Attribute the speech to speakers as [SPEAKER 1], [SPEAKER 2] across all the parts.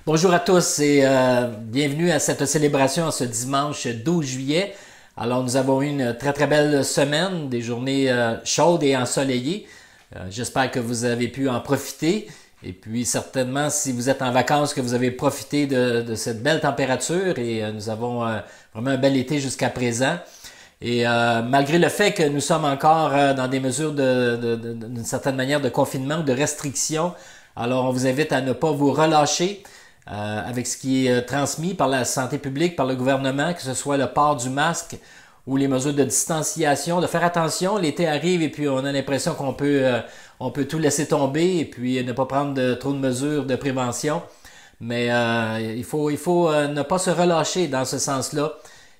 [SPEAKER 1] Bonjour à tous et bienvenue à cette célébration ce dimanche 12 juillet. Alors nous avons eu une très belle semaine, des journées chaudes et ensoleillées. J'espère que vous avez pu en profiter. Et puis certainement si vous êtes en vacances que vous avez profité de cette belle température et nous avons vraiment un bel été jusqu'à présent. Et malgré le fait que nous sommes encore dans des mesures d'une certaine manière de confinement ou de restriction, alors on vous invite à ne pas vous relâcher avec ce qui est transmis par la santé publique, par le gouvernement, que ce soit le port du masque ou les mesures de distanciation, de faire attention. L'été arrive et puis on a l'impression qu'on peut tout laisser tomber et puis ne pas prendre trop de mesures de prévention. Mais il faut ne pas se relâcher dans ce sens-là.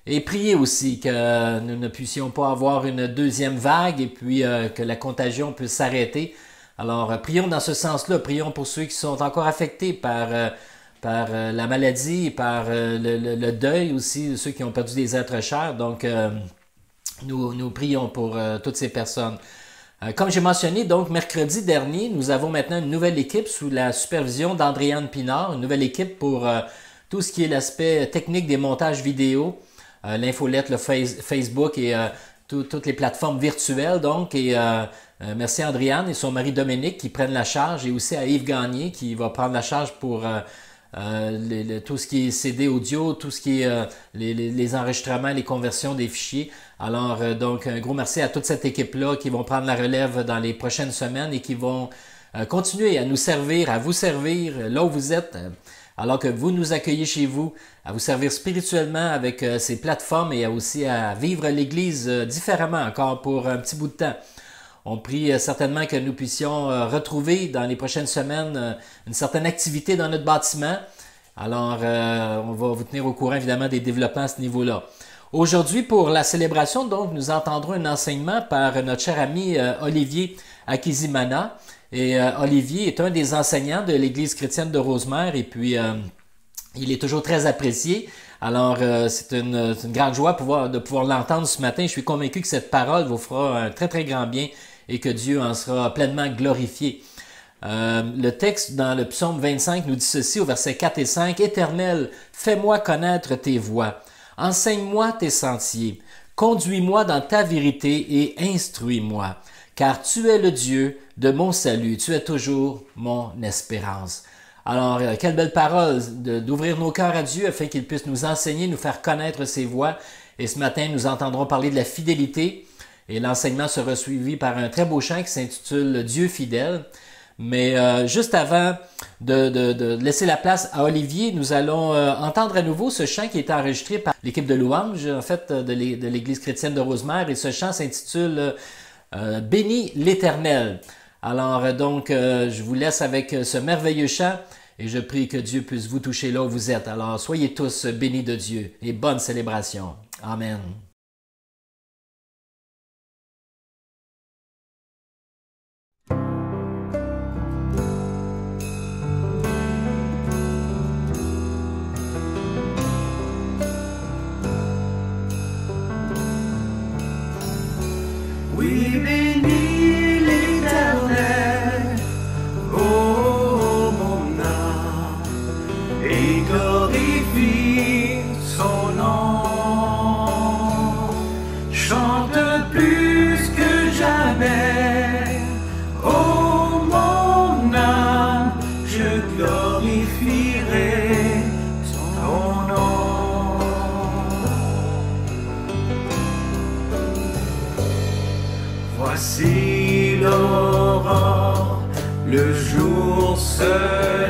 [SPEAKER 1] Et prier aussi que nous ne puissions pas avoir une deuxième vague et puis que la contagion puisse s'arrêter. Alors, prions dans ce sens-là. Prions pour ceux qui sont encore affectés par la maladie, par le deuil aussi, de ceux qui ont perdu des êtres chers. Donc, nous prions pour toutes ces personnes. Comme j'ai mentionné, donc, mercredi dernier, nous avons maintenant une nouvelle équipe sous la supervision d'Andréane Pinard, une nouvelle équipe pour tout ce qui est l'aspect technique des montages vidéo, l'infolette, le Facebook et toutes les plateformes virtuelles. Donc, et merci à Andréane et son mari Dominique qui prennent la charge et aussi à Yves Gagné qui va prendre la charge pour tout ce qui est CD audio, tout ce qui est les enregistrements, les conversions des fichiers. Alors, donc, un gros merci à toute cette équipe-là qui vont prendre la relève dans les prochaines semaines et qui vont continuer à nous servir, à vous servir là où vous êtes, alors que vous nous accueillez chez vous, à vous servir spirituellement avec ces plateformes et aussi à vivre l'Église différemment encore pour un petit bout de temps. On prie certainement que nous puissions retrouver dans les prochaines semaines une certaine activité dans notre bâtiment. Alors, on va vous tenir au courant évidemment des développements à ce niveau-là. Aujourd'hui, pour la célébration, donc, nous entendrons un enseignement par notre cher ami Olivier Akizimana. Et Olivier est un des enseignants de l'Église chrétienne de Rosemère et puis il est toujours très apprécié. Alors, c'est une grande joie de pouvoir l'entendre ce matin. Je suis convaincu que cette parole vous fera un très grand bien et que Dieu en sera pleinement glorifié. Le texte dans le psaume 25 nous dit ceci au verset 4 et 5. « Éternel, fais-moi connaître tes voies. Enseigne-moi tes sentiers. Conduis-moi dans ta vérité et instruis-moi. Car tu es le Dieu de mon salut. Tu es toujours mon espérance. » Alors, quelle belle parole d'ouvrir nos cœurs à Dieu afin qu'il puisse nous enseigner, nous faire connaître ses voies. Et ce matin, nous entendrons parler de la fidélité. Et l'enseignement sera suivi par un très beau chant qui s'intitule « Dieu fidèle ». Mais juste avant de laisser la place à Olivier, nous allons entendre à nouveau ce chant qui est enregistré par l'équipe de louange, en fait, de l'Église chrétienne de Rosemère. Et ce chant s'intitule « Bénis l'Éternel ». Alors donc, je vous laisse avec ce merveilleux chant et je prie que Dieu puisse vous toucher là où vous êtes. Alors, soyez tous bénis de Dieu et bonne célébration. Amen.
[SPEAKER 2] Oui, bénis l'Éternel, ô mon âme, et glorifie son nom. Chante plus que jamais, ô mon âme, je glorifierai son nom. Voici l'aurore, le jour se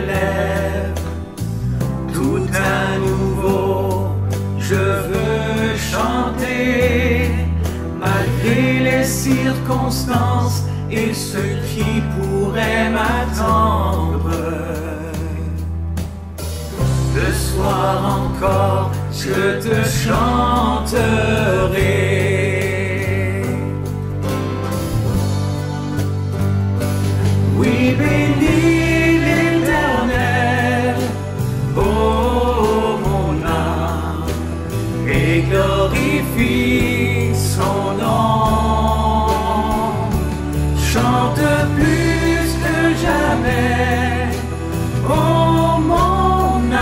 [SPEAKER 2] lève, tout à nouveau, je veux chanter, malgré les circonstances et ce qui pourrait m'attendre. Le soir encore, je te chanterai. Oui, bénis l'Éternel, ô mon âme, et glorifie son nom. Chante plus que jamais, ô mon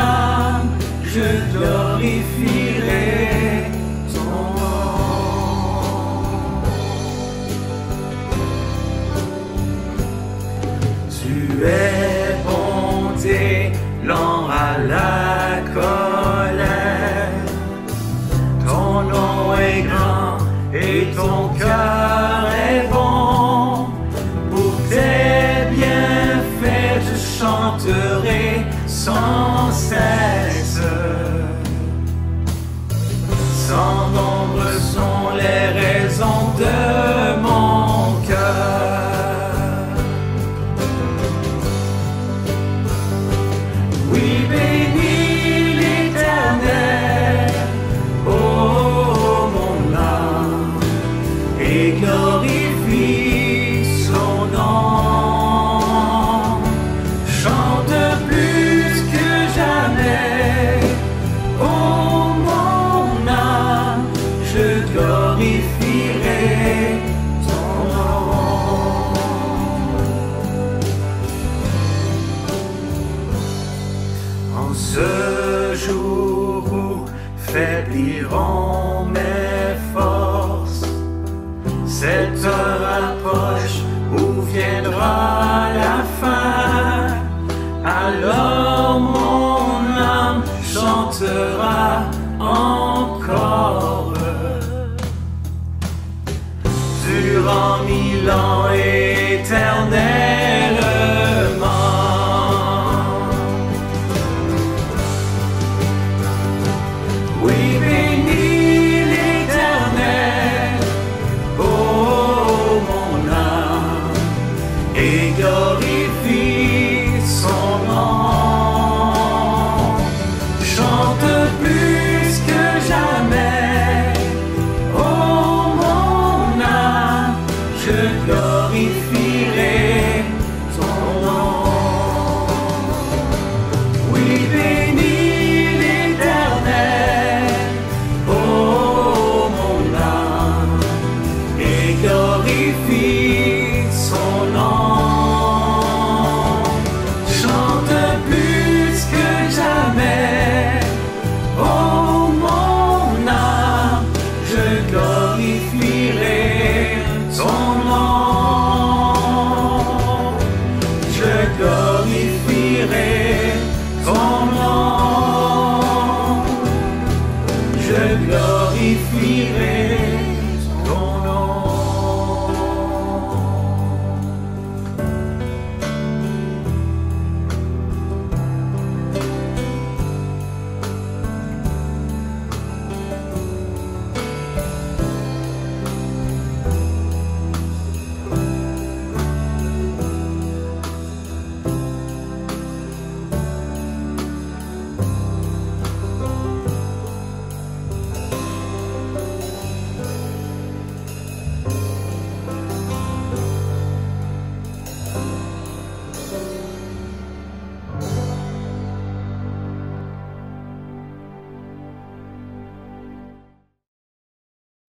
[SPEAKER 2] Cette heure approche où viendra la fin. Alors mon âme chantera encore. Durant 1000 ans éternellement. Oui, bénis l'Éternel, oh mon âme, et glorifie son nom. Chante plus que jamais, oh mon âme, je glorifierai ton nom. Oui, bénis l'Éternel, oh mon âme, et glorifie son nom. Chante plus que jamais, oh mon âme, je glorifierai son nom. Je glorifierai ton nom. Je glorifierai ton nom.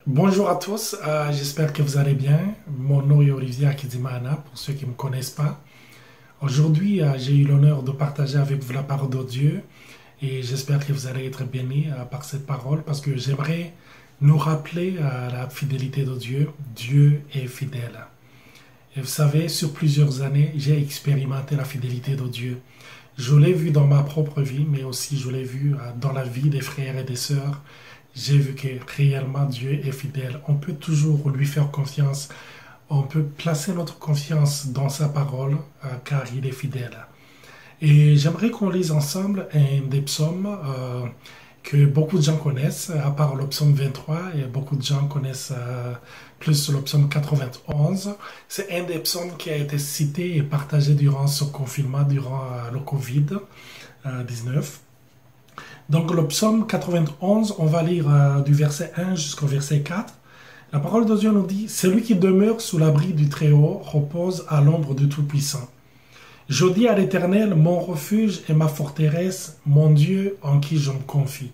[SPEAKER 3] Bonjour à tous, j'espère que vous allez bien. Mon nom est Olivier Akidimana, pour ceux qui ne me connaissent pas. Aujourd'hui, j'ai eu l'honneur de partager avec vous la parole de Dieu et j'espère que vous allez être bénis par cette parole parce que j'aimerais nous rappeler la fidélité de Dieu. Dieu est fidèle. Et vous savez, sur plusieurs années, j'ai expérimenté la fidélité de Dieu. Je l'ai vu dans ma propre vie, mais aussi je l'ai vu dans la vie des frères et des sœurs. J'ai vu que réellement Dieu est fidèle. On peut toujours lui faire confiance. On peut placer notre confiance dans sa parole car il est fidèle. Et j'aimerais qu'on lise ensemble un des psaumes que beaucoup de gens connaissent, à part le psaume 23, et beaucoup de gens connaissent plus le psaume 91. C'est un des psaumes qui a été cité et partagé durant ce confinement, durant le Covid-19. Donc le psaume 91, on va lire du verset 1 jusqu'au verset 4. La parole de Dieu nous dit « Celui qui demeure sous l'abri du Très-Haut repose à l'ombre du Tout-Puissant. Je dis à l'Éternel, mon refuge et ma forteresse, mon Dieu en qui je me confie.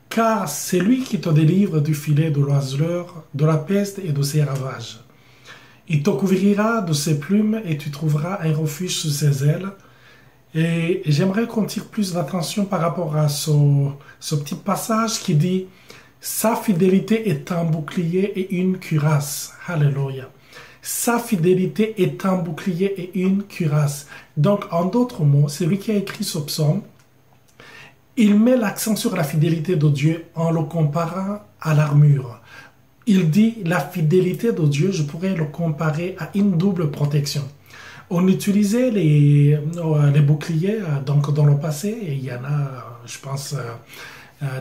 [SPEAKER 3] Car c'est lui qui te délivre du filet de l'oiseleur, de la peste et de ses ravages. Il te couvrira de ses plumes et tu trouveras un refuge sous ses ailes. » Et j'aimerais qu'on tire plus d'attention par rapport à ce petit passage qui dit « Sa fidélité est un bouclier et une cuirasse. » Alléluia. Sa fidélité est un bouclier et une cuirasse. Donc, en d'autres mots, celui qui a écrit ce psaume, il met l'accent sur la fidélité de Dieu en le comparant à l'armure. Il dit la fidélité de Dieu, je pourrais le comparer à une double protection. On utilisait les boucliers donc dans le passé, et il y en a, je pense,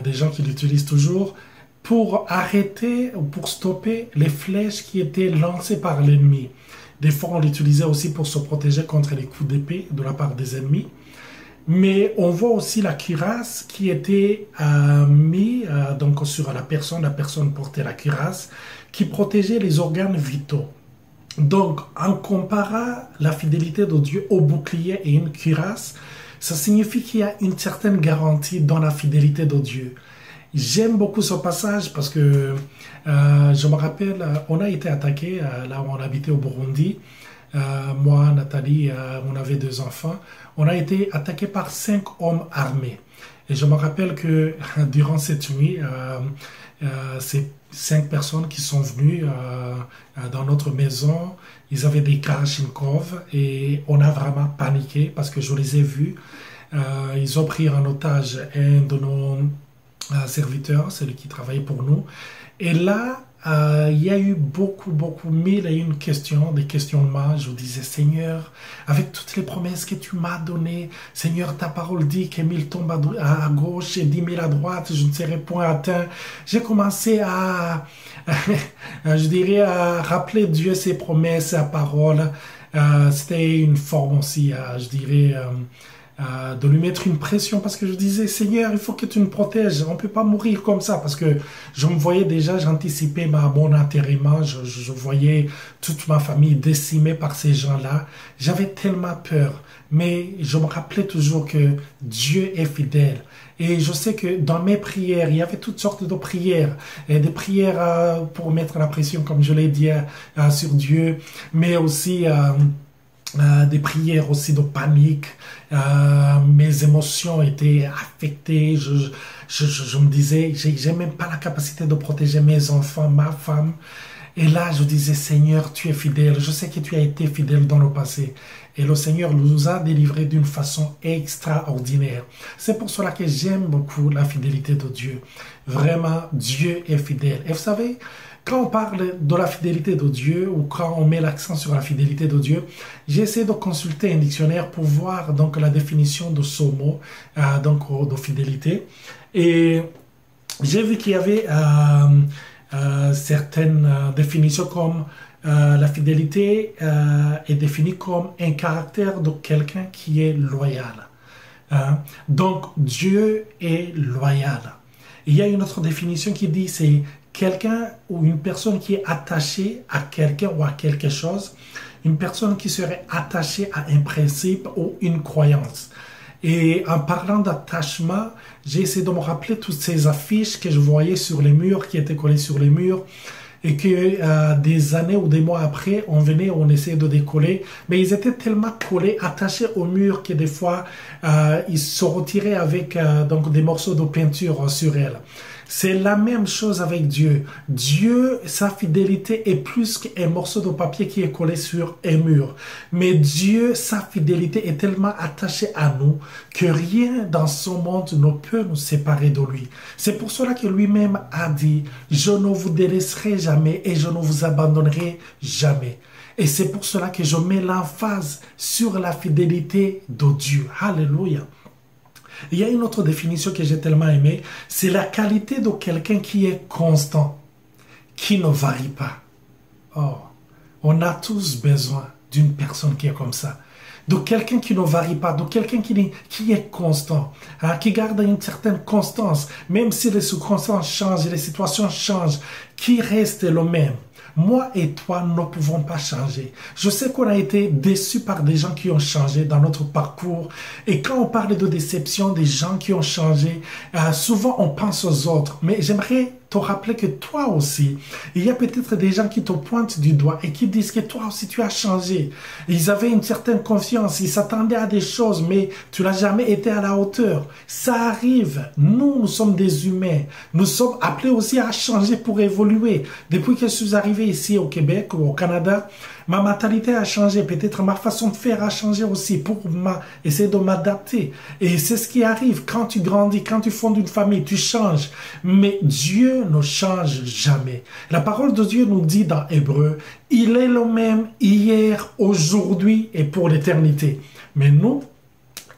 [SPEAKER 3] des gens qui l'utilisent toujours, pour arrêter ou pour stopper les flèches qui étaient lancées par l'ennemi. Des fois, on l'utilisait aussi pour se protéger contre les coups d'épée de la part des ennemis. Mais on voit aussi la cuirasse qui était mise donc sur la personne portait la cuirasse, qui protégeait les organes vitaux. Donc, en comparant la fidélité de Dieu au bouclier et une cuirasse, ça signifie qu'il y a une certaine garantie dans la fidélité de Dieu. J'aime beaucoup ce passage parce que je me rappelle, on a été attaqué là où on habitait au Burundi. Moi, Nathalie, on avait 2 enfants. On a été attaqué par 5 hommes armés. Et je me rappelle que durant cette nuit, C'est 5 personnes qui sont venues dans notre maison. Ils avaient des Kalachnikov et on a vraiment paniqué parce que je les ai vus. Ils ont pris en otage un de nos serviteurs, celui qui travaille pour nous. Et là, il y a eu beaucoup, mille et une questions, des questionnements. Je vous disais, Seigneur, avec toutes les promesses que tu m'as données, Seigneur, ta parole dit que 1000 tombent à gauche et 10 000 à droite, je ne serai point atteint. J'ai commencé à, je dirais, à rappeler Dieu ses promesses, sa parole. C'était une forme aussi, je dirais, de lui mettre une pression parce que je disais, Seigneur, il faut que tu nous protèges, on ne peut pas mourir comme ça parce que je me voyais déjà, j'anticipais mon enterrement, je voyais toute ma famille décimée par ces gens-là. J'avais tellement peur, mais je me rappelais toujours que Dieu est fidèle. Et je sais que dans mes prières, il y avait toutes sortes de prières, et des prières pour mettre la pression, comme je l'ai dit, sur Dieu, mais aussi des prières aussi de panique. Mes émotions étaient affectées. Je me disais, j'ai même pas la capacité de protéger mes enfants, ma femme. Et là, je disais, Seigneur, tu es fidèle. Je sais que tu as été fidèle dans le passé. Et le Seigneur nous a délivrés d'une façon extraordinaire. C'est pour cela que j'aime beaucoup la fidélité de Dieu. Vraiment, Dieu est fidèle. Et vous savez, quand on parle de la fidélité de Dieu ou quand on met l'accent sur la fidélité de Dieu, j'ai essayé de consulter un dictionnaire pour voir donc la définition de ce mot, donc de fidélité. Et j'ai vu qu'il y avait certaines définitions comme la fidélité est définie comme un caractère de quelqu'un qui est loyal. Donc Dieu est loyal. Il y a une autre définition qui dit c'est quelqu'un ou une personne qui est attachée à quelqu'un ou à quelque chose, une personne qui serait attachée à un principe ou une croyance. Et en parlant d'attachement, j'ai essayé de me rappeler toutes ces affiches que je voyais sur les murs, qui étaient collées sur les murs, et que des années ou des mois après, on venait, on essayait de décoller, mais ils étaient tellement collés, attachés au mur que des fois, ils se retiraient avec donc des morceaux de peinture sur elles. C'est la même chose avec Dieu. Dieu, sa fidélité est plus qu'un morceau de papier qui est collé sur un mur. Mais Dieu, sa fidélité est tellement attachée à nous que rien dans ce monde ne peut nous séparer de lui. C'est pour cela que lui-même a dit, je ne vous délaisserai jamais et je ne vous abandonnerai jamais. Et c'est pour cela que je mets l'emphase sur la fidélité de Dieu. Alléluia. Il y a une autre définition que j'ai tellement aimée, c'est la qualité de quelqu'un qui est constant, qui ne varie pas. Oh, on a tous besoin d'une personne qui est comme ça, de quelqu'un qui ne varie pas, de quelqu'un qui est constant, qui garde une certaine constance, même si les circonstances changent, les situations changent, qui reste le même. Moi et toi, nous ne pouvons pas changer. Je sais qu'on a été déçus par des gens qui ont changé dans notre parcours. Et quand on parle de déception, des gens qui ont changé, souvent on pense aux autres. Mais j'aimerais te rappeler que toi aussi, il y a peut-être des gens qui te pointent du doigt et qui disent que toi aussi tu as changé. Ils avaient une certaine confiance, ils s'attendaient à des choses, mais tu n'as jamais été à la hauteur. Ça arrive. Nous sommes des humains. Nous sommes appelés aussi à changer pour évoluer. Depuis que je suis arrivé ici au Québec ou au Canada, ma mentalité a changé. Peut-être ma façon de faire a changé aussi pour essayer de m'adapter. Et c'est ce qui arrive quand tu grandis, quand tu fondes une famille, tu changes. Mais Dieu ne change jamais. La parole de Dieu nous dit dans Hébreu, il est le même hier, aujourd'hui et pour l'éternité. Mais nous,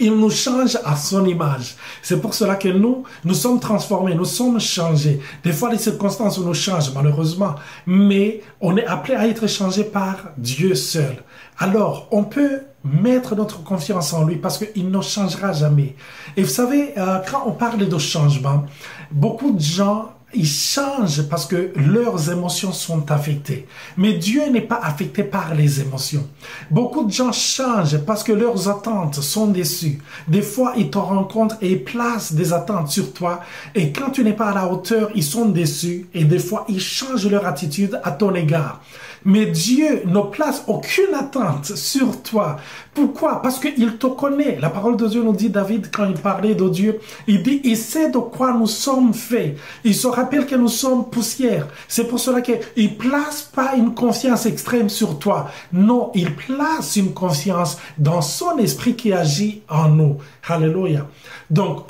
[SPEAKER 3] il nous change à son image. C'est pour cela que nous sommes transformés, nous sommes changés. Des fois, les circonstances nous changent, malheureusement. Mais on est appelé à être changé par Dieu seul. Alors, on peut mettre notre confiance en lui parce qu'il ne changera jamais. Et vous savez, quand on parle de changement, beaucoup de gens ils changent parce que leurs émotions sont affectées. Mais Dieu n'est pas affecté par les émotions. Beaucoup de gens changent parce que leurs attentes sont déçues. Des fois, ils te rencontrent et ils placent des attentes sur toi. Et quand tu n'es pas à la hauteur, ils sont déçus. Et des fois, ils changent leur attitude à ton égard. Mais Dieu ne place aucune attente sur toi. Pourquoi? Parce qu'il te connaît. La parole de Dieu nous dit, David, quand il parlait de Dieu, il dit, il sait de quoi nous sommes faits. Il se rappelle que nous sommes poussière. C'est pour cela qu'il ne place pas une confiance extrême sur toi. Non, il place une confiance dans son esprit qui agit en nous. Alléluia. Donc,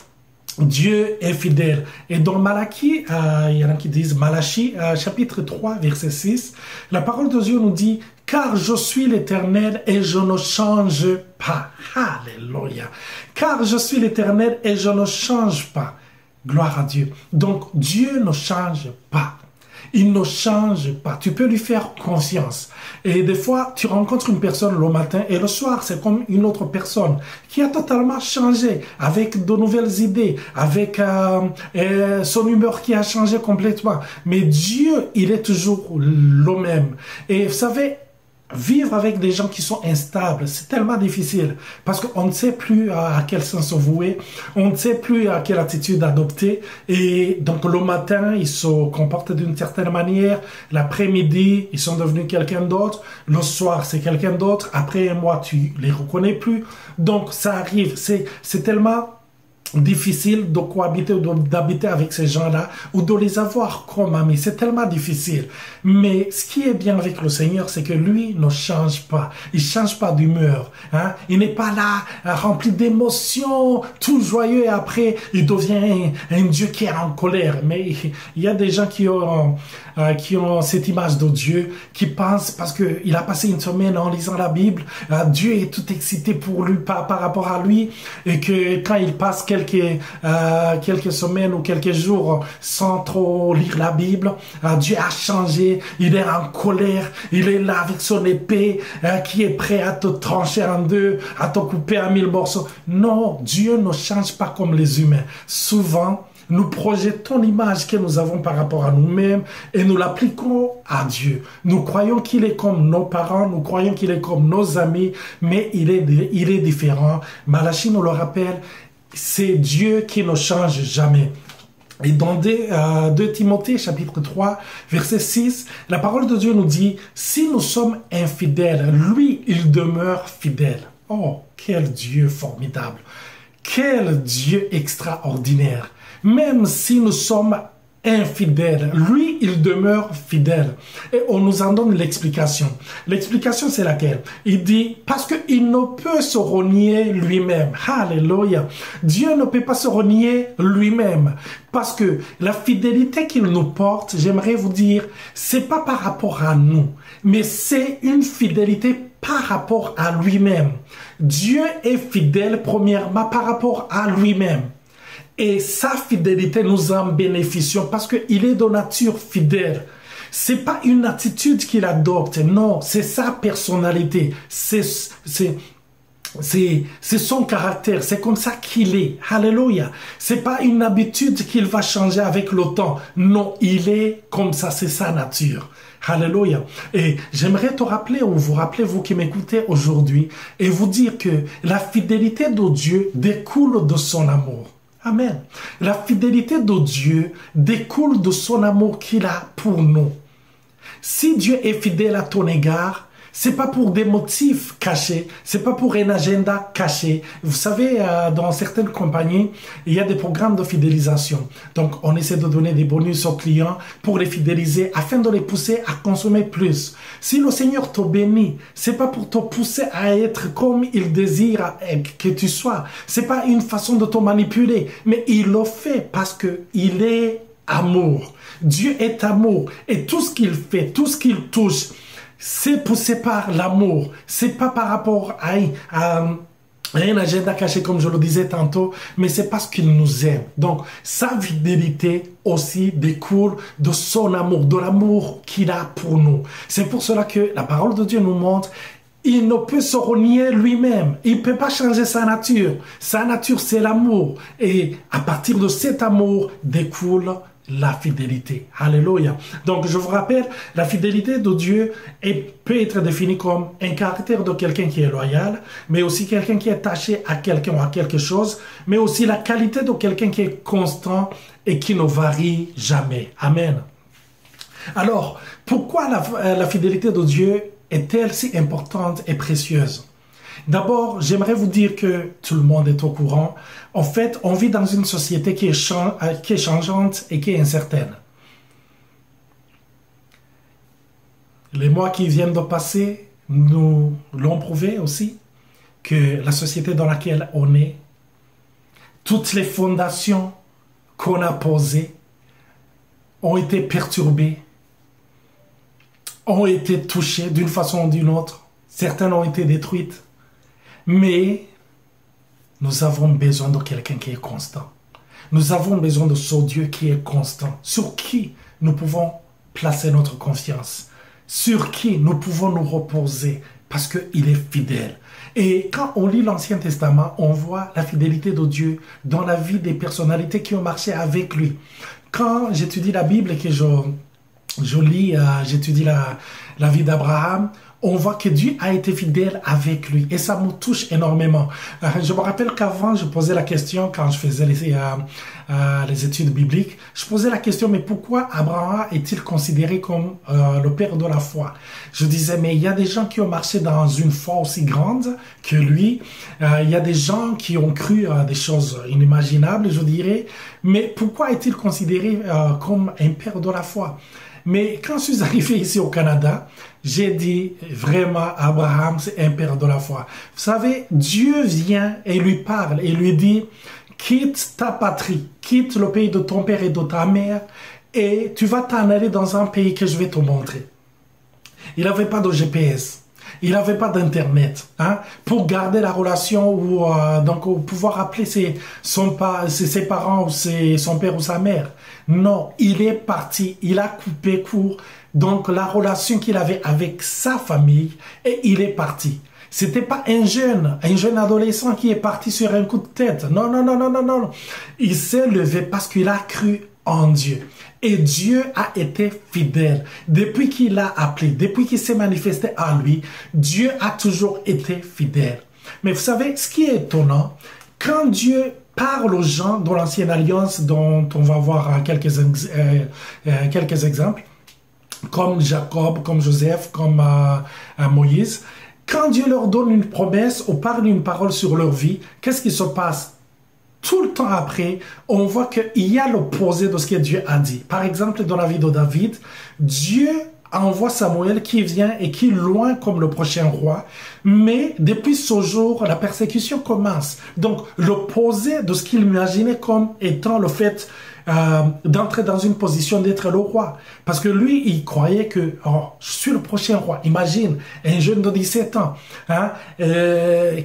[SPEAKER 3] Dieu est fidèle. Et dans Malachie, il y en a qui disent Malachie, chapitre 3, verset 6, la parole de Dieu nous dit, car je suis l'Éternel et je ne change pas. Alléluia. Car je suis l'Éternel et je ne change pas. Gloire à Dieu. Donc, Dieu ne change pas. Il ne change pas. Tu peux lui faire confiance. Et des fois, tu rencontres une personne le matin et le soir, c'est comme une autre personne qui a totalement changé, avec de nouvelles idées, avec son humeur qui a changé complètement. Mais Dieu, il est toujours le même. Et vous savez, vivre avec des gens qui sont instables, c'est tellement difficile parce qu'on ne sait plus à quel sens se vouer, on ne sait plus à quelle attitude adopter et donc le matin, ils se comportent d'une certaine manière, l'après-midi, ils sont devenus quelqu'un d'autre, le soir, c'est quelqu'un d'autre, après un mois, tu les reconnais plus. Donc ça arrive, c'est tellement difficile de cohabiter ou d'habiter avec ces gens-là ou de les avoir comme amis. C'est tellement difficile. Mais ce qui est bien avec le Seigneur, c'est que lui ne change pas. Il change pas d'humeur. Hein? Il n'est pas là rempli d'émotions, tout joyeux et après il devient un Dieu qui est en colère. Mais il y a des gens qui ont cette image de Dieu, qui pensent parce qu'il a passé une semaine en lisant la Bible, Dieu est tout excité pour lui par rapport à lui et que quand il passe quelques semaines ou quelques jours sans trop lire la Bible, Dieu a changé, il est en colère, il est là avec son épée qui est prêt à te trancher en deux, à te couper en 1000 morceaux. Non, Dieu ne change pas comme les humains. Souvent, nous projetons l'image que nous avons par rapport à nous-mêmes et nous l'appliquons à Dieu. Nous croyons qu'il est comme nos parents, nous croyons qu'il est comme nos amis, mais il est différent. Malachie nous le rappelle, c'est Dieu qui ne change jamais. Et dans 2 Timothée, chapitre 3, verset 6, la parole de Dieu nous dit, si nous sommes infidèles, lui, il demeure fidèle. Oh, quel Dieu formidable! Quel Dieu extraordinaire! Même si nous sommes infidèles, lui, il demeure fidèle. Et on nous en donne l'explication. L'explication, c'est laquelle? Il dit, parce qu'il ne peut se renier lui-même. Alléluia. Dieu ne peut pas se renier lui-même. Parce que la fidélité qu'il nous porte, j'aimerais vous dire, c'est pas par rapport à nous, mais c'est une fidélité par rapport à lui-même. Dieu est fidèle, premièrement, par rapport à lui-même. Et sa fidélité, nous en bénéficions parce qu'il est de nature fidèle. C'est pas une attitude qu'il adopte, non, c'est sa personnalité, c'est son caractère, c'est comme ça qu'il est. Alléluia. C'est pas une habitude qu'il va changer avec le temps. Non, il est comme ça, c'est sa nature. Alléluia. Et j'aimerais te rappeler, ou vous rappeler, vous qui m'écoutez aujourd'hui, et vous dire que la fidélité de Dieu découle de son amour. Amen. La fidélité de Dieu découle de son amour qu'il a pour nous. Si Dieu est fidèle à ton égard, c'est pas pour des motifs cachés, c'est pas pour un agenda caché. Vous savez, dans certaines compagnies, il y a des programmes de fidélisation. Donc, on essaie de donner des bonus aux clients pour les fidéliser afin de les pousser à consommer plus. Si le Seigneur te bénit, c'est pas pour te pousser à être comme il désire que tu sois. C'est pas une façon de te manipuler, mais il le fait parce que il est amour. Dieu est amour et tout ce qu'il fait, tout ce qu'il touche, c'est poussé par l'amour. C'est pas par rapport à un agenda caché comme je le disais tantôt, mais c'est parce qu'il nous aime. Donc, sa fidélité aussi découle de son amour, de l'amour qu'il a pour nous. C'est pour cela que la parole de Dieu nous montre, il ne peut se renier lui-même. Il ne peut pas changer sa nature. Sa nature, c'est l'amour. Et à partir de cet amour découle la fidélité. Alléluia. Donc, je vous rappelle, la fidélité de Dieu peut être définie comme un caractère de quelqu'un qui est loyal, mais aussi quelqu'un qui est attaché à quelqu'un ou à quelque chose, mais aussi la qualité de quelqu'un qui est constant et qui ne varie jamais. Amen. Alors, pourquoi la fidélité de Dieu est-elle si importante et précieuse? D'abord, j'aimerais vous dire que tout le monde est au courant. En fait, on vit dans une société qui est changeante et qui est incertaine. Les mois qui viennent de passer nous l'ont prouvé aussi, que la société dans laquelle on est, toutes les fondations qu'on a posées ont été perturbées, ont été touchées d'une façon ou d'une autre. Certaines ont été détruites. Mais nous avons besoin de quelqu'un qui est constant. Nous avons besoin de ce Dieu qui est constant, sur qui nous pouvons placer notre confiance, sur qui nous pouvons nous reposer, parce qu'il est fidèle. Et quand on lit l'Ancien Testament, on voit la fidélité de Dieu dans la vie des personnalités qui ont marché avec lui. Quand j'étudie la Bible et que j'étudie la vie d'Abraham, on voit que Dieu a été fidèle avec lui et ça me touche énormément. Je me rappelle qu'avant, je posais la question, quand je faisais les études bibliques, je posais la question, mais pourquoi Abraham est-il considéré comme le père de la foi? Je disais, mais il y a des gens qui ont marché dans une foi aussi grande que lui. Il y a des gens qui ont cru à des choses inimaginables, je dirais. Mais pourquoi est-il considéré comme un père de la foi? Mais quand je suis arrivé ici au Canada, j'ai dit vraiment, Abraham, c'est un père de la foi. Vous savez, Dieu vient et lui parle et lui dit, quitte ta patrie, quitte le pays de ton père et de ta mère et tu vas t'en aller dans un pays que je vais te montrer. Il n'avait pas de GPS. Il n'avait pas d'internet pour garder la relation ou donc pouvoir appeler ses parents ou son père ou sa mère. Non, il est parti, il a coupé court donc la relation qu'il avait avec sa famille et il est parti. C'était pas un jeune adolescent qui est parti sur un coup de tête. Non, non, non, non, non, non. Il s'est levé parce qu'il a cru en Dieu. Et Dieu a été fidèle. Depuis qu'il l'a appelé, depuis qu'il s'est manifesté à lui, Dieu a toujours été fidèle. Mais vous savez, ce qui est étonnant, quand Dieu parle aux gens dans l'Ancienne Alliance, dont on va voir quelques exemples, comme Jacob, comme Joseph, comme Moïse, quand Dieu leur donne une promesse ou parle une parole sur leur vie, qu'est-ce qui se passe? Tout le temps après, on voit qu'il y a l'opposé de ce que Dieu a dit. Par exemple, dans la vie de David, Dieu envoie Samuel qui vient et qui est loin comme le prochain roi. Mais depuis ce jour, la persécution commence. Donc, l'opposé de ce qu'il imaginait comme étant le fait d'entrer dans une position d'être le roi. Parce que lui, il croyait que je suis le prochain roi. Imagine, un jeune de 17 ans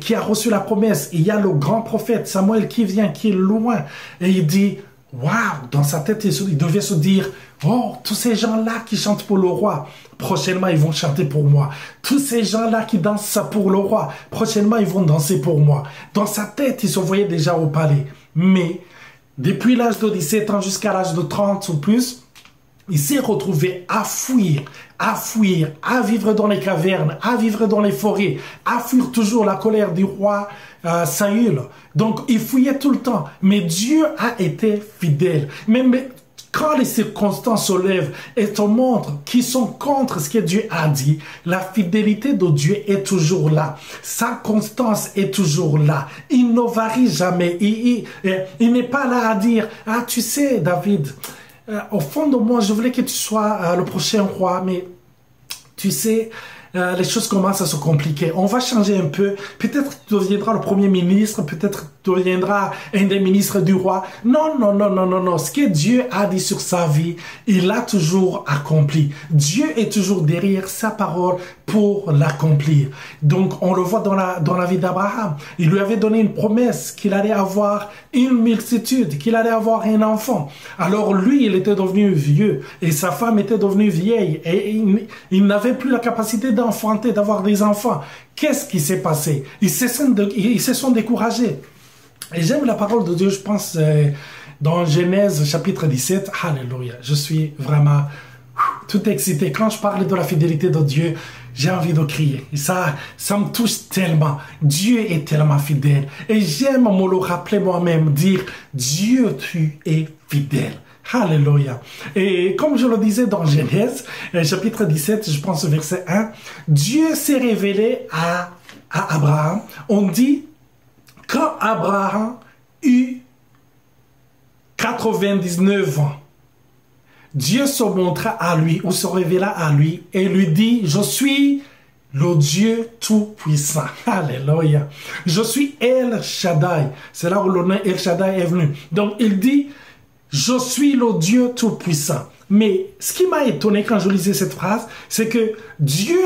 [SPEAKER 3] qui a reçu la promesse. Il y a le grand prophète Samuel qui vient, qui est loin. Et il dit, waouh, dans sa tête, il devait se dire, oh, tous ces gens-là qui chantent pour le roi, prochainement, ils vont chanter pour moi. Tous ces gens-là qui dansent pour le roi, prochainement, ils vont danser pour moi. Dans sa tête, il se voyait déjà au palais. Mais depuis l'âge de 17 ans jusqu'à l'âge de 30 ou plus, il s'est retrouvé à fuir, à vivre dans les cavernes, à vivre dans les forêts, à fuir toujours la colère du roi Saül. Donc, il fuyait tout le temps. Mais Dieu a été fidèle. Même quand les circonstances se lèvent et te montrent qu'ils sont contre ce que Dieu a dit, la fidélité de Dieu est toujours là. Sa constance est toujours là. Il ne varie jamais. Il n'est pas là à dire, ah, tu sais, David, au fond de moi, je voulais que tu sois le prochain roi, mais tu sais, les choses commencent à se compliquer. On va changer un peu. Peut-être tu deviendras le premier ministre, peut-être tu deviendras un des ministres du roi. Non, non, non, non, non, non. Ce que Dieu a dit sur sa vie, il l'a toujours accompli. Dieu est toujours derrière sa parole pour l'accomplir. Donc, on le voit dans la vie d'Abraham. Il lui avait donné une promesse qu'il allait avoir une multitude, qu'il allait avoir un enfant. Alors lui, il était devenu vieux et sa femme était devenue vieille et il n'avait plus la capacité d'enfanter, d'avoir des enfants. Qu'est-ce qui s'est passé? Ils se sont découragés. Et j'aime la parole de Dieu, je pense, dans Genèse chapitre 17. Alléluia. Je suis vraiment tout excité. Quand je parle de la fidélité de Dieu, j'ai envie de crier. Et ça me touche tellement. Dieu est tellement fidèle. Et j'aime me le rappeler moi-même, dire, Dieu, tu es fidèle. Alléluia. Et comme je le disais dans Genèse, chapitre 17, je pense verset 1, Dieu s'est révélé à Abraham. On dit, quand Abraham eut 99 ans, Dieu se montra à lui, ou se révéla à lui, et lui dit, je suis le Dieu Tout-Puissant. Alléluia. Je suis El Shaddai. C'est là où le nom El Shaddai est venu. Donc, il dit, je suis le Dieu Tout-Puissant. Mais ce qui m'a étonné quand je lisais cette phrase, c'est que Dieu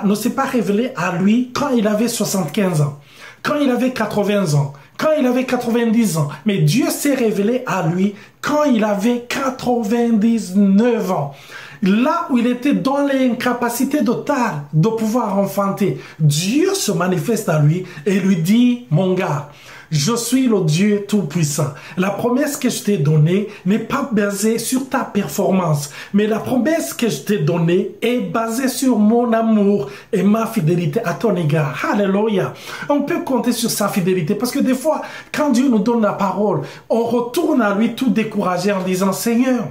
[SPEAKER 3] ne s'est pas révélé à lui quand il avait 75 ans, quand il avait 80 ans, quand il avait 90 ans. Mais Dieu s'est révélé à lui quand il avait 99 ans. Là où il était dans l'incapacité totale de pouvoir enfanter, Dieu se manifeste à lui et lui dit, mon gars, je suis le Dieu Tout-Puissant. La promesse que je t'ai donnée n'est pas basée sur ta performance, mais la promesse que je t'ai donnée est basée sur mon amour et ma fidélité à ton égard. Alléluia. On peut compter sur sa fidélité parce que des fois, quand Dieu nous donne la parole, on retourne à lui tout découragé en disant, Seigneur,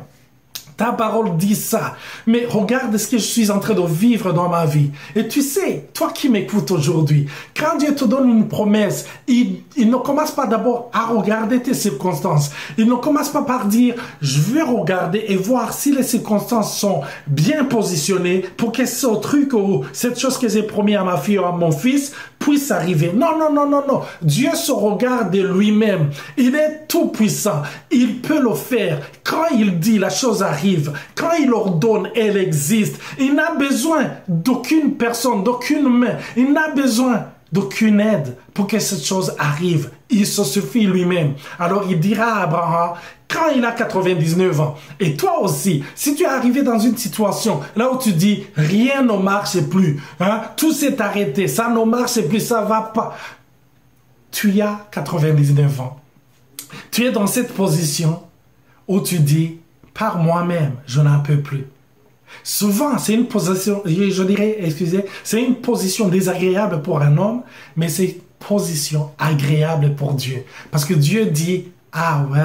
[SPEAKER 3] ta parole dit ça, mais regarde ce que je suis en train de vivre dans ma vie. Et tu sais, toi qui m'écoutes aujourd'hui, quand Dieu te donne une promesse, il ne commence pas d'abord à regarder tes circonstances. Il ne commence pas par dire, je vais regarder et voir si les circonstances sont bien positionnées pour que ce truc ou cette chose que j'ai promis à ma fille ou à mon fils puisse arriver. Non, non, non, non, non. Dieu se regarde de lui-même. Il est tout puissant. Il peut le faire. Quand il dit, la chose arrive. Quand il ordonne, elle existe. Il n'a besoin d'aucune personne, d'aucune main. Il n'a besoin d'aucune aide pour que cette chose arrive. Il se suffit lui-même. Alors il dira à Abraham, quand il a 99 ans, et toi aussi, si tu es arrivé dans une situation là où tu dis, rien ne marche plus, hein, tout s'est arrêté, ça ne marche plus, ça va pas. Tu as 99 ans. Tu es dans cette position où tu dis, par moi-même, je n'en peux plus. Souvent, c'est une position, je dirais, excusez, c'est une position désagréable pour un homme, mais c'est une position agréable pour Dieu. Parce que Dieu dit, ah ouais,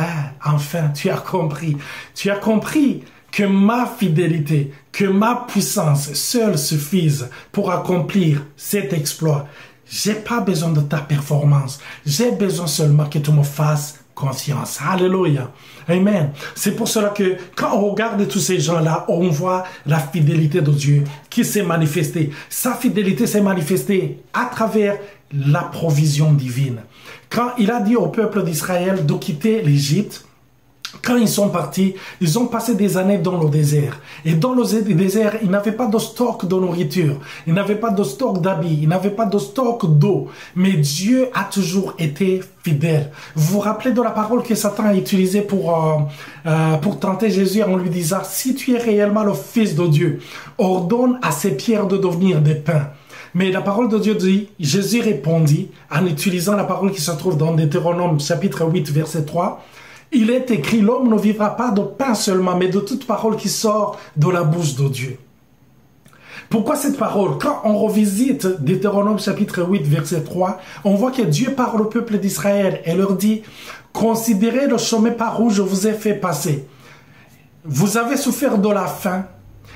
[SPEAKER 3] enfin, tu as compris. Tu as compris que ma fidélité, que ma puissance seule suffise pour accomplir cet exploit. J'ai pas besoin de ta performance. J'ai besoin seulement que tu me fasses confiance. Alléluia. Amen. C'est pour cela que quand on regarde tous ces gens-là, on voit la fidélité de Dieu qui s'est manifestée. Sa fidélité s'est manifestée à travers la provision divine. Quand il a dit au peuple d'Israël de quitter l'Égypte, quand ils sont partis, ils ont passé des années dans le désert. Et dans le désert, ils n'avaient pas de stock de nourriture. Ils n'avaient pas de stock d'habits. Ils n'avaient pas de stock d'eau. Mais Dieu a toujours été fidèle. Vous vous rappelez de la parole que Satan a utilisée pour tenter Jésus en lui disant, si tu es réellement le Fils de Dieu, ordonne à ces pierres de devenir des pains. Mais la parole de Dieu dit, Jésus répondit en utilisant la parole qui se trouve dans Deutéronome chapitre 8 verset 3, il est écrit, l'homme ne vivra pas de pain seulement, mais de toute parole qui sort de la bouche de Dieu. Pourquoi cette parole? Quand on revisite Deutéronome chapitre 8 verset 3, on voit que Dieu parle au peuple d'Israël et leur dit, considérez le chemin par où je vous ai fait passer. Vous avez souffert de la faim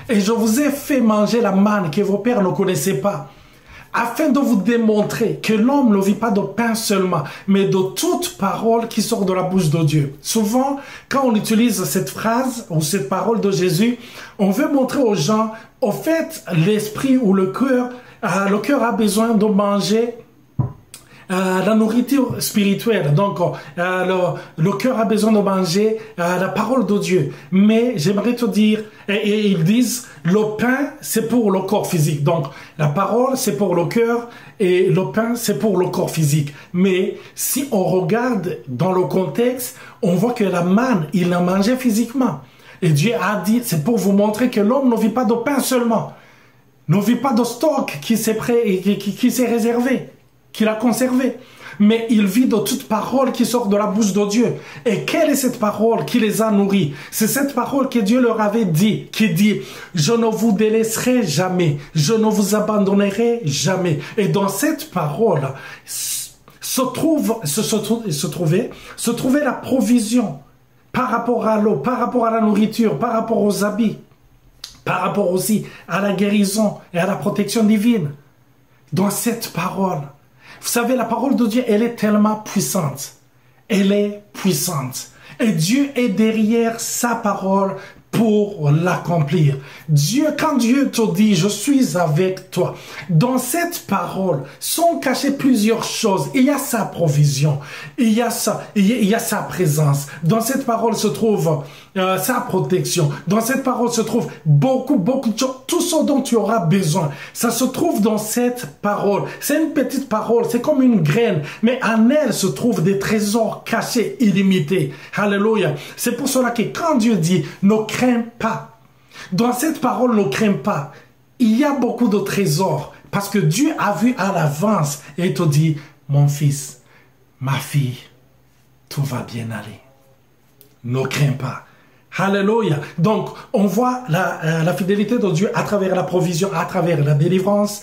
[SPEAKER 3] et je vous ai fait manger la manne que vos pères ne connaissaient pas, afin de vous démontrer que l'homme ne vit pas de pain seulement, mais de toute parole qui sort de la bouche de Dieu. Souvent, quand on utilise cette phrase ou cette parole de Jésus, on veut montrer aux gens, au fait, l'esprit ou le cœur a besoin de manger la nourriture spirituelle. Donc, le cœur a besoin de manger la parole de Dieu. Mais j'aimerais te dire, et ils disent, le pain, c'est pour le corps physique. Donc, la parole, c'est pour le cœur et le pain, c'est pour le corps physique. Mais si on regarde dans le contexte, on voit que la manne, il l'a mangé physiquement. Et Dieu a dit, c'est pour vous montrer que l'homme ne vit pas de pain seulement. Ne vit pas de stock qui s'est prêt et qui s'est réservé, qu'il a conservé. Mais il vit de toute parole qui sort de la bouche de Dieu. Et quelle est cette parole qui les a nourris? C'est cette parole que Dieu leur avait dit, qui dit, je ne vous délaisserai jamais, je ne vous abandonnerai jamais. Et dans cette parole se trouvait la provision par rapport à l'eau, par rapport à la nourriture, par rapport aux habits, par rapport aussi à la guérison et à la protection divine. Dans cette parole, vous savez, la parole de Dieu, elle est tellement puissante. Elle est puissante. Et Dieu est derrière sa parole pour l'accomplir. Dieu, quand Dieu te dit, je suis avec toi, dans cette parole sont cachées plusieurs choses. Il y a sa provision, il y a sa présence. Dans cette parole se trouve sa protection. Dans cette parole se trouve beaucoup de choses. Tout ce dont tu auras besoin, ça se trouve dans cette parole. C'est une petite parole, c'est comme une graine, mais en elle se trouvent des trésors cachés, illimités. Alléluia. C'est pour cela que quand Dieu dit, ne crains pas, dans cette parole, ne crains pas, il y a beaucoup de trésors, parce que Dieu a vu à l'avance et il te dit, mon fils, ma fille, tout va bien aller. Ne crains pas. Alléluia. Donc, on voit la fidélité de Dieu à travers la provision, à travers la délivrance.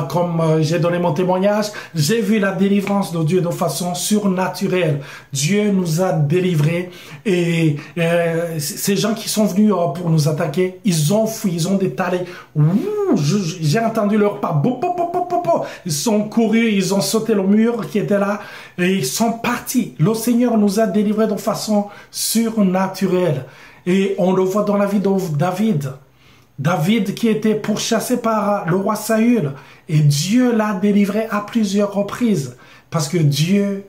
[SPEAKER 3] Comme j'ai donné mon témoignage, j'ai vu la délivrance de Dieu de façon surnaturelle. Dieu nous a délivrés et ces gens qui sont venus pour nous attaquer, ils ont fui, ils ont détalé. J'ai entendu leur pas. Ils sont courus, ils ont sauté le mur qui était là et ils sont partis. Le Seigneur nous a délivrés de façon surnaturelle. Et on le voit dans la vie de David. David qui était pourchassé par le roi Saül. Et Dieu l'a délivré à plusieurs reprises. Parce que Dieu,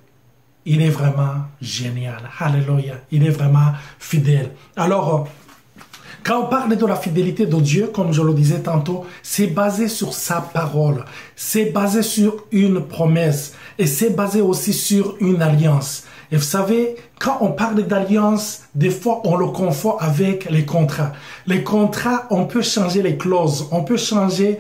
[SPEAKER 3] il est vraiment génial. Alléluia. Il est vraiment fidèle. Alors, quand on parle de la fidélité de Dieu, comme je le disais tantôt, c'est basé sur sa parole. C'est basé sur une promesse. Et c'est basé aussi sur une alliance. Et vous savez, quand on parle d'alliance, des fois on le confond avec les contrats. Les contrats, on peut changer les clauses, on peut changer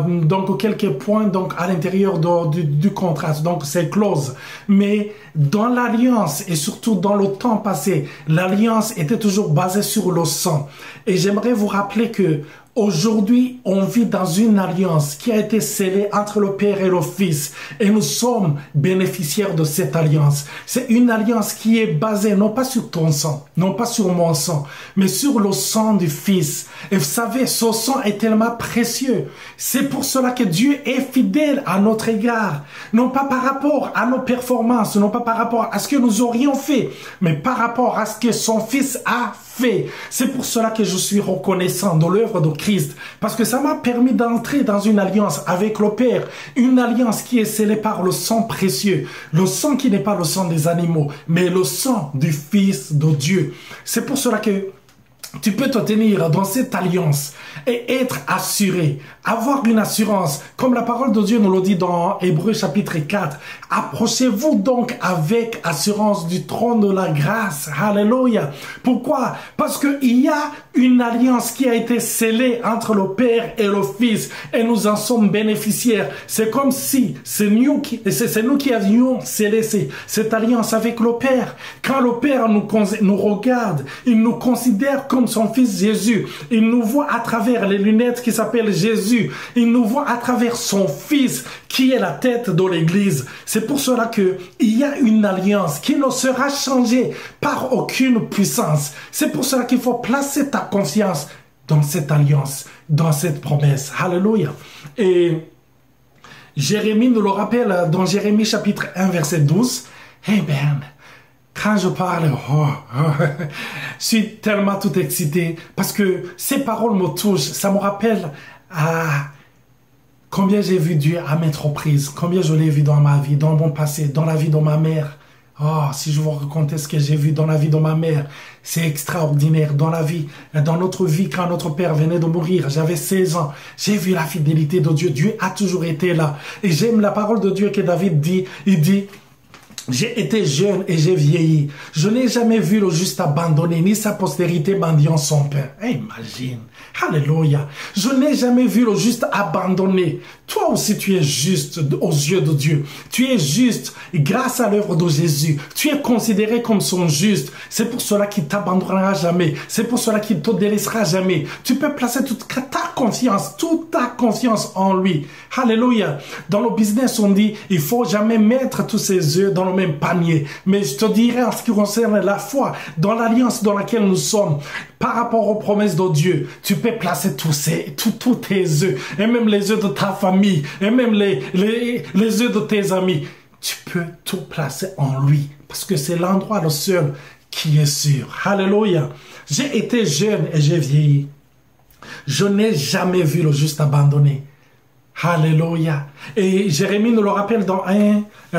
[SPEAKER 3] donc quelques points donc à l'intérieur du contrat, donc ces clauses. Mais dans l'alliance et surtout dans le temps passé, l'alliance était toujours basée sur le sang. Et j'aimerais vous rappeler que aujourd'hui, on vit dans une alliance qui a été scellée entre le Père et le Fils. Et nous sommes bénéficiaires de cette alliance. C'est une alliance qui est basée non pas sur ton sang, non pas sur mon sang, mais sur le sang du Fils. Et vous savez, ce sang est tellement précieux. C'est pour cela que Dieu est fidèle à notre égard. Non pas par rapport à nos performances, non pas par rapport à ce que nous aurions fait, mais par rapport à ce que son Fils a fait. C'est pour cela que je suis reconnaissant de l'œuvre de Christ, parce que ça m'a permis d'entrer dans une alliance avec le Père, une alliance qui est scellée par le sang précieux, le sang qui n'est pas le sang des animaux, mais le sang du Fils de Dieu. C'est pour cela que tu peux te tenir dans cette alliance et être assuré, avoir une assurance, comme la parole de Dieu nous le dit dans Hébreux chapitre 4. Approchez-vous donc avec assurance du trône de la grâce. Alléluia. Pourquoi? Parce qu'il y a une alliance qui a été scellée entre le Père et le Fils et nous en sommes bénéficiaires. C'est comme si c'est nous qui avions scellé cette alliance avec le Père. Quand le Père nous regarde, il nous considère comme son Fils Jésus. Il nous voit à travers les lunettes qui s'appellent Jésus. Il nous voit à travers son Fils qui est la tête de l'Église. C'est pour cela que il y a une alliance qui ne sera changée par aucune puissance. C'est pour cela qu'il faut placer ta confiance dans cette alliance, dans cette promesse. Alléluia. Et Jérémie nous le rappelle dans Jérémie chapitre 1 verset 12. Amen. Quand je parle, je suis tellement tout excité parce que ces paroles me touchent. Ça me rappelle à combien j'ai vu Dieu à maintes reprises, combien je l'ai vu dans ma vie, dans mon passé, dans la vie de ma mère. Oh, si je vous racontais ce que j'ai vu dans la vie de ma mère, c'est extraordinaire. Dans la vie, dans notre vie, quand notre père venait de mourir, j'avais 16 ans. J'ai vu la fidélité de Dieu. Dieu a toujours été là. Et j'aime la parole de Dieu que David dit. Il dit, j'ai été jeune et j'ai vieilli. Je n'ai jamais vu le juste abandonné, ni sa postérité mendiant son pain. Imagine. Alléluia. Je n'ai jamais vu le juste abandonné. Toi aussi, tu es juste aux yeux de Dieu. Tu es juste grâce à l'œuvre de Jésus. Tu es considéré comme son juste. C'est pour cela qu'il t'abandonnera jamais. C'est pour cela qu'il te délaissera jamais. Tu peux placer toute ta confiance en lui. Alléluia. Dans le business, on dit, il faut jamais mettre tous ses œufs dans le même panier. Mais je te dirais, en ce qui concerne la foi, dans l'alliance dans laquelle nous sommes, par rapport aux promesses de Dieu, tu peux placer tous tes œufs, et même les œufs de ta famille, et même les œufs de tes amis. Tu peux tout placer en lui, parce que c'est l'endroit le seul qui est sûr. Alléluia. J'ai été jeune et j'ai vieilli. Je n'ai jamais vu le juste abandonné. Alléluia. Et Jérémie nous le rappelle dans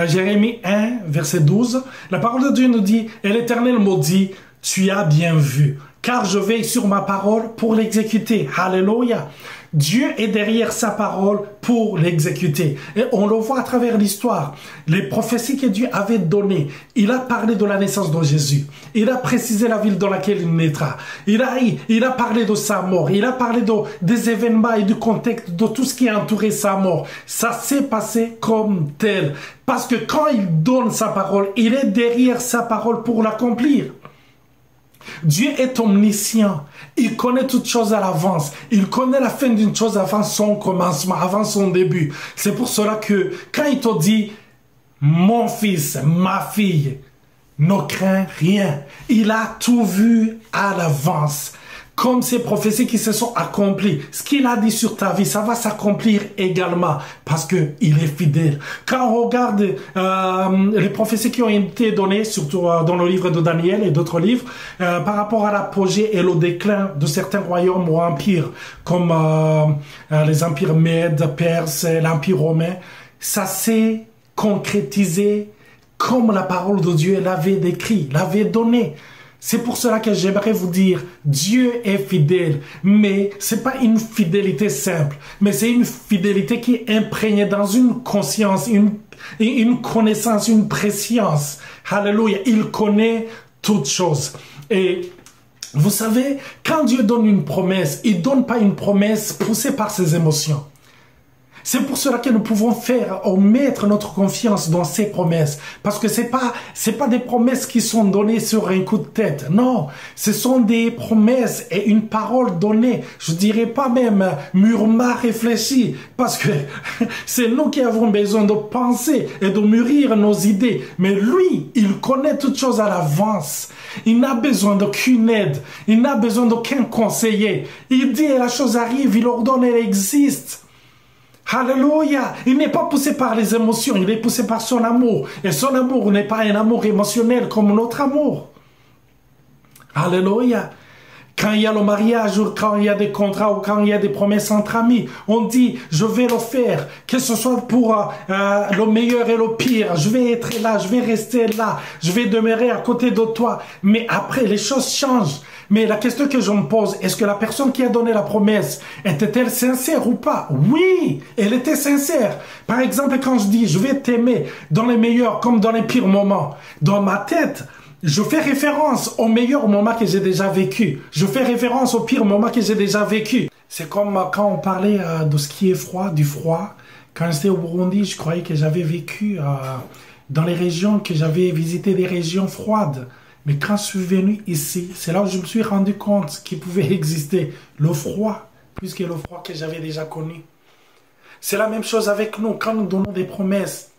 [SPEAKER 3] Jérémie 1, verset 12. La parole de Dieu nous dit, et l'Éternel me dit, tu as bien vu, car je veille sur ma parole pour l'exécuter. Alléluia. Dieu est derrière sa parole pour l'exécuter. Et on le voit à travers l'histoire. Les prophéties que Dieu avait données. Il a parlé de la naissance de Jésus. Il a précisé la ville dans laquelle il naîtra. Il a parlé de sa mort. Il a parlé des événements et du contexte de tout ce qui a entouré sa mort. Ça s'est passé comme tel. Parce que quand il donne sa parole, il est derrière sa parole pour l'accomplir. Dieu est omniscient. Il connaît toutes choses à l'avance. Il connaît la fin d'une chose avant son commencement, avant son début. C'est pour cela que quand il te dit « Mon fils, ma fille, ne crains rien », il a tout vu à l'avance. Comme ces prophéties qui se sont accomplies. Ce qu'il a dit sur ta vie, ça va s'accomplir également parce qu'il est fidèle. Quand on regarde les prophéties qui ont été données, surtout dans le livre de Daniel et d'autres livres, par rapport à l'apogée et le déclin de certains royaumes ou empires, comme les empires Mèdes, Perses, l'empire romain, ça s'est concrétisé comme la parole de Dieu l'avait décrit, l'avait donné. C'est pour cela que j'aimerais vous dire, Dieu est fidèle, mais c'est pas une fidélité simple, mais c'est une fidélité qui est imprégnée dans une conscience, une connaissance, une préscience. Alléluia, il connaît toutes choses. Et vous savez, quand Dieu donne une promesse, il donne pas une promesse poussée par ses émotions. C'est pour cela que nous pouvons mettre notre confiance dans ces promesses. Parce que c'est pas des promesses qui sont données sur un coup de tête. Non, ce sont des promesses et une parole donnée. Je dirais pas même mûrement réfléchie. Parce que c'est nous qui avons besoin de penser et de mûrir nos idées. Mais lui, il connaît toutes choses à l'avance. Il n'a besoin d'aucune aide. Il n'a besoin d'aucun conseiller. Il dit et la chose arrive, il ordonne, elle existe. Alléluia. Il n'est pas poussé par les émotions, il est poussé par son amour. Et son amour n'est pas un amour émotionnel comme notre amour. Alléluia. Quand il y a le mariage ou quand il y a des contrats ou quand il y a des promesses entre amis, on dit je vais le faire, que ce soit pour le meilleur et le pire. Je vais être là, je vais rester là, je vais demeurer à côté de toi. Mais après, les choses changent. Mais la question que je me pose, est-ce que la personne qui a donné la promesse était-elle sincère ou pas? Oui, elle était sincère. Par exemple, quand je dis je vais t'aimer dans les meilleurs comme dans les pires moments, dans ma tête, je fais référence aux meilleurs moments que j'ai déjà vécu. Je fais référence aux pires moments que j'ai déjà vécu. C'est comme quand on parlait de ce qui est froid, du froid. Quand j'étais au Burundi, je croyais que j'avais vécu dans les régions, que j'avais visité des régions froides. Mais quand je suis venu ici, c'est là où je me suis rendu compte qu'il pouvait exister le froid, plus que le froid que j'avais déjà connu. C'est la même chose avec nous. Quand nous donnons des promesses,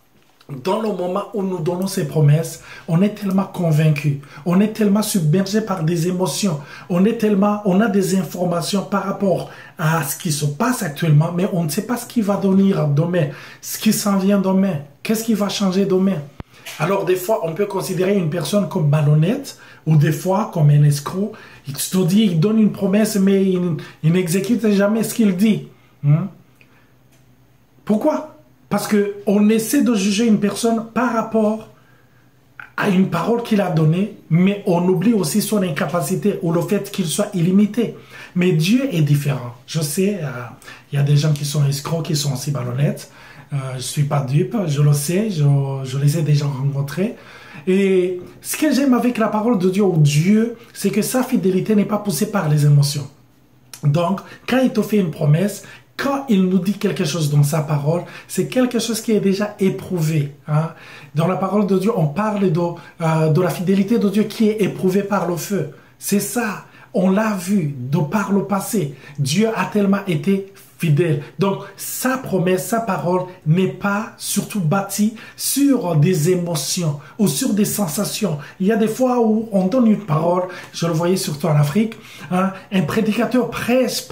[SPEAKER 3] dans le moment où nous donnons ces promesses, on est tellement convaincus, on est tellement submergé par des émotions, on a des informations par rapport à ce qui se passe actuellement, mais on ne sait pas ce qui va devenir demain, ce qui s'en vient demain, qu'est-ce qui va changer demain. Alors des fois, on peut considérer une personne comme malhonnête ou des fois comme un escroc. Il te dit, il donne une promesse, mais il n'exécute jamais ce qu'il dit. Pourquoi? Parce qu'on essaie de juger une personne par rapport à une parole qu'il a donnée, mais on oublie aussi son incapacité ou le fait qu'il soit illimité. Mais Dieu est différent. Je sais, il y a des gens qui sont escrocs, qui sont aussi malhonnêtes. Je ne suis pas dupe, je le sais, je les ai déjà rencontrés. Et ce que j'aime avec la parole de Dieu, c'est que sa fidélité n'est pas poussée par les émotions. Donc, quand il te fait une promesse, quand il nous dit quelque chose dans sa parole, c'est quelque chose qui est déjà éprouvé. Hein. Dans la parole de Dieu, on parle de la fidélité de Dieu qui est éprouvée par le feu. C'est ça. On l'a vu de par le passé. Dieu a tellement été fidèle. Donc, sa promesse, sa parole n'est pas surtout bâtie sur des émotions ou sur des sensations. Il y a des fois où on donne une parole, je le voyais surtout en Afrique, hein, un prédicateur prêche,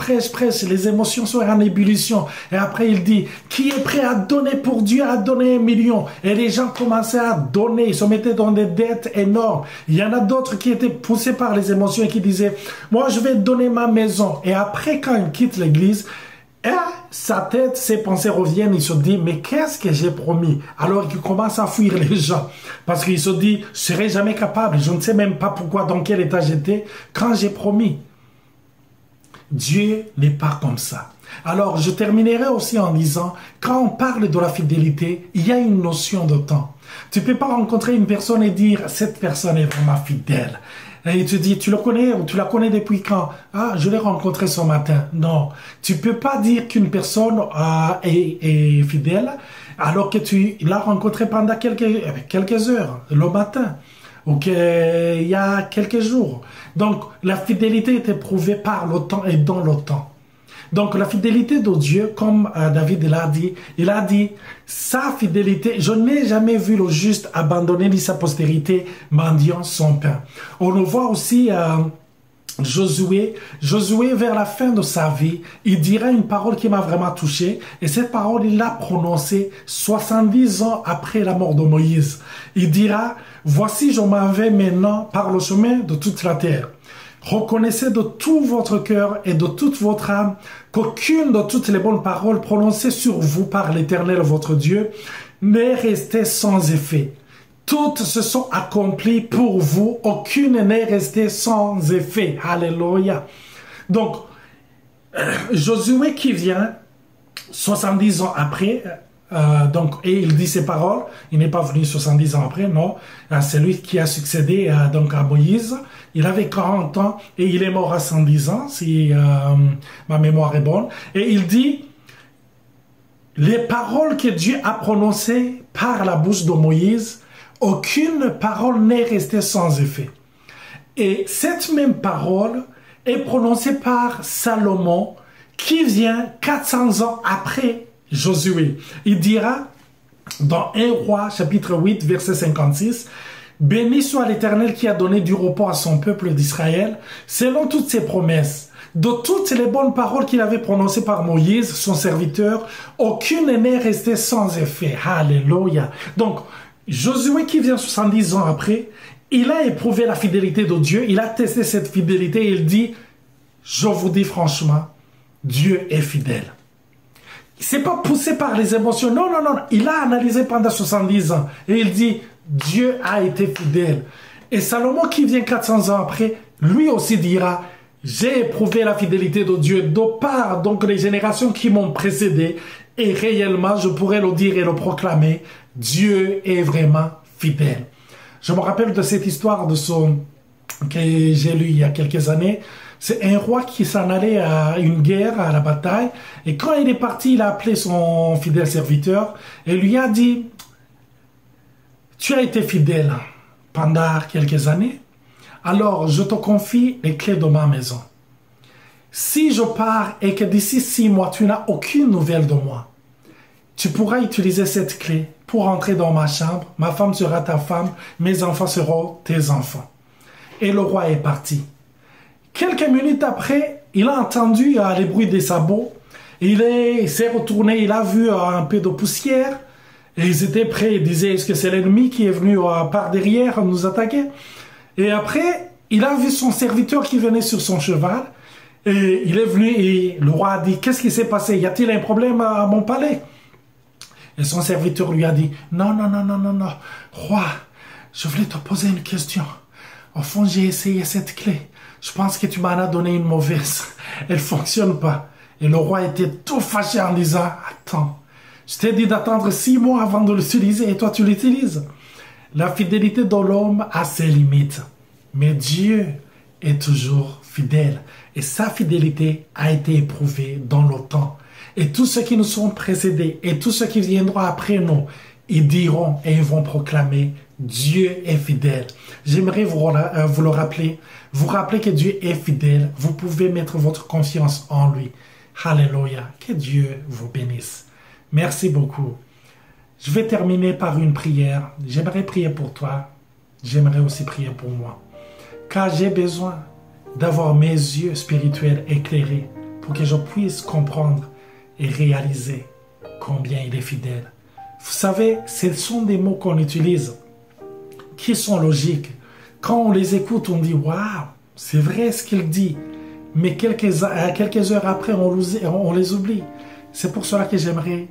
[SPEAKER 3] les émotions sont en ébullition. Et après, il dit, qui est prêt à donner pour Dieu, à donner 1 million? Et les gens commençaient à donner, ils se mettaient dans des dettes énormes. Il y en a d'autres qui étaient poussés par les émotions et qui disaient, moi, je vais donner ma maison. Et après, quand ils quittent l'église, et sa tête, ses pensées reviennent, il se dit, mais qu'est-ce que j'ai promis? Alors qu'il commence à fuir les gens. Parce qu'il se dit, je serai jamais capable, je ne sais même pas pourquoi, dans quel état j'étais, quand j'ai promis. Dieu n'est pas comme ça. Alors, je terminerai aussi en disant, quand on parle de la fidélité, il y a une notion de temps. Tu ne peux pas rencontrer une personne et dire, cette personne est vraiment fidèle. Et tu dis, tu le connais ou tu la connais depuis quand? Ah, je l'ai rencontré ce matin. Non. Tu peux pas dire qu'une personne est fidèle alors que tu l'as rencontré pendant quelques heures, le matin, ou qu'il y a quelques jours. Donc, la fidélité est éprouvée par le temps et dans le temps. Donc, la fidélité de Dieu, comme David il a dit, sa fidélité, je n'ai jamais vu le juste abandonner ni sa postérité mendiant son pain. On le voit aussi Josué, vers la fin de sa vie, il dira une parole qui m'a vraiment touché, et cette parole, il l'a prononcée 70 ans après la mort de Moïse. Il dira, voici, je m'en vais maintenant par le chemin de toute la terre. Reconnaissez de tout votre cœur et de toute votre âme qu'aucune de toutes les bonnes paroles prononcées sur vous par l'Éternel votre Dieu n'est restée sans effet. Toutes se sont accomplies pour vous, aucune n'est restée sans effet. Alléluia. Donc, Josué qui vient 70 ans après, et il dit ces paroles, il n'est pas venu 70 ans après, non, c'est lui qui a succédé à Moïse. Il avait 40 ans et il est mort à 110 ans, si ma mémoire est bonne. Et il dit, les paroles que Dieu a prononcées par la bouche de Moïse, aucune parole n'est restée sans effet. Et cette même parole est prononcée par Salomon, qui vient 400 ans après Josué. Il dira, dans 1 Roi, chapitre 8, verset 56, « Béni soit l'Éternel qui a donné du repos à son peuple d'Israël, selon toutes ses promesses. De toutes les bonnes paroles qu'il avait prononcées par Moïse, son serviteur, aucune n'est restée sans effet. » Alléluia. Donc, Josué qui vient 70 ans après, il a éprouvé la fidélité de Dieu, il a testé cette fidélité et il dit, je vous dis franchement, Dieu est fidèle. C'est pas poussé par les émotions. Non. Il a analysé pendant 70 ans. Et il dit, Dieu a été fidèle. Et Salomon qui vient 400 ans après, lui aussi dira, j'ai éprouvé la fidélité de Dieu de par donc les générations qui m'ont précédé. Et réellement, je pourrais le dire et le proclamer, Dieu est vraiment fidèle. Je me rappelle de cette histoire que j'ai lue il y a quelques années. C'est un roi qui s'en allait à une guerre, à la bataille. Et quand il est parti, il a appelé son fidèle serviteur et lui a dit, tu as été fidèle pendant quelques années, alors je te confie les clés de ma maison. Si je pars et que d'ici 6 mois, tu n'as aucune nouvelle de moi, tu pourras utiliser cette clé pour entrer dans ma chambre. Ma femme sera ta femme, mes enfants seront tes enfants. Et le roi est parti. Quelques minutes après, il a entendu les bruits des sabots. Il s'est retourné, il a vu un peu de poussière. Et ils étaient prêts, ils disaient, est-ce que c'est l'ennemi qui est venu par derrière nous attaquer? Et après, il a vu son serviteur qui venait sur son cheval. Et il est venu et le roi a dit, qu'est-ce qui s'est passé? Y a-t-il un problème à mon palais? Et son serviteur lui a dit, non, roi, je voulais te poser une question. Au fond, j'ai essayé cette clé. Je pense que tu m'en as donné une mauvaise. Elle ne fonctionne pas. Et le roi était tout fâché en disant, attends, je t'ai dit d'attendre 6 mois avant de l'utiliser et toi tu l'utilises. La fidélité de l'homme a ses limites. Mais Dieu est toujours fidèle. fidèle. Et sa fidélité a été éprouvée dans le temps. Et tous ceux qui nous sont précédés et tous ceux qui viendront après nous, ils diront et ils vont proclamer Dieu est fidèle. J'aimerais vous le rappeler. Vous rappelez que Dieu est fidèle. Vous pouvez mettre votre confiance en lui. Alléluia. Que Dieu vous bénisse. Merci beaucoup. Je vais terminer par une prière. J'aimerais prier pour toi. J'aimerais aussi prier pour moi. Car j'ai besoin d'avoir mes yeux spirituels éclairés pour que je puisse comprendre et réaliser combien il est fidèle. Vous savez, ce sont des mots qu'on utilise qui sont logiques. Quand on les écoute, on dit « Waouh, c'est vrai ce qu'il dit ». Mais quelques heures après, on les oublie. C'est pour cela que j'aimerais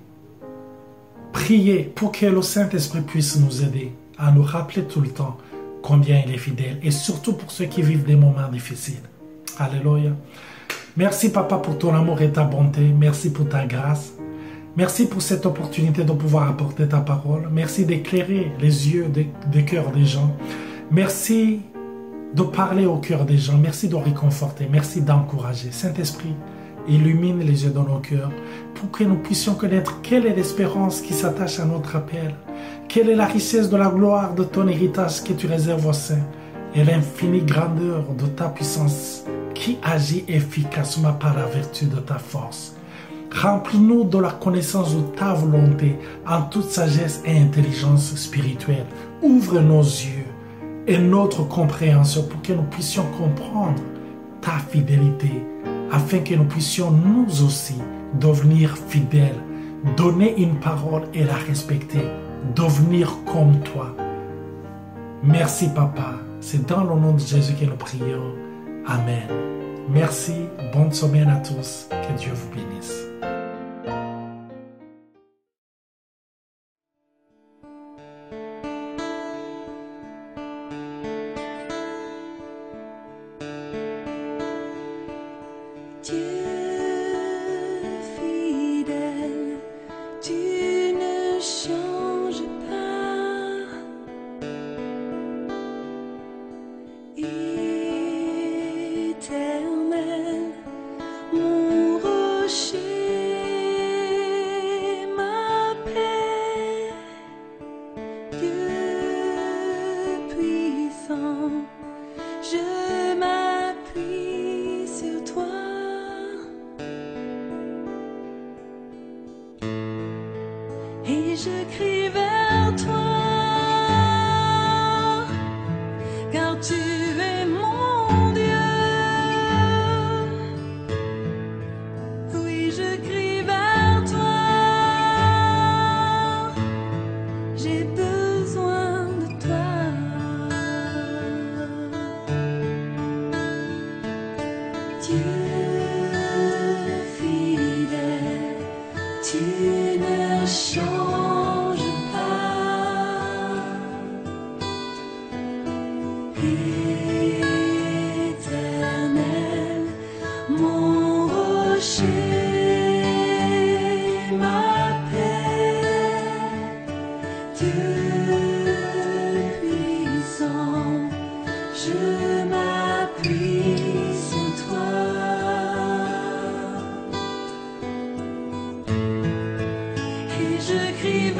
[SPEAKER 3] prier pour que le Saint-Esprit puisse nous aider à nous rappeler tout le temps combien il est fidèle. Et surtout pour ceux qui vivent des moments difficiles. Alléluia. Merci Papa pour ton amour et ta bonté. Merci pour ta grâce. Merci pour cette opportunité de pouvoir apporter ta parole. Merci d'éclairer les yeux des cœurs des gens. Merci de parler au cœur des gens. Merci de réconforter. Merci d'encourager. Saint-Esprit, illumine les yeux de nos cœurs pour que nous puissions connaître quelle est l'espérance qui s'attache à notre appel. Quelle est la richesse de la gloire de ton héritage que tu réserves aux saints et l'infinie grandeur de ta puissance qui agit efficacement par la vertu de ta force. Remplis-nous de la connaissance de ta volonté en toute sagesse et intelligence spirituelle. Ouvre nos yeux et notre compréhension pour que nous puissions comprendre ta fidélité, afin que nous puissions nous aussi devenir fidèles, donner une parole et la respecter, devenir comme toi. Merci Papa, c'est dans le nom de Jésus que nous prions. Amen. Merci, bonne semaine à tous, que Dieu vous bénisse.
[SPEAKER 4] Et je crie vers toi, car tu es mon Dieu. Oui, je crie vers toi, j'ai besoin de toi. Dieu fidèle, tu ne changes pas. Éternel, mon rocher, ma paix, Dieu puissant, je m'appuie sur toi. Et je crie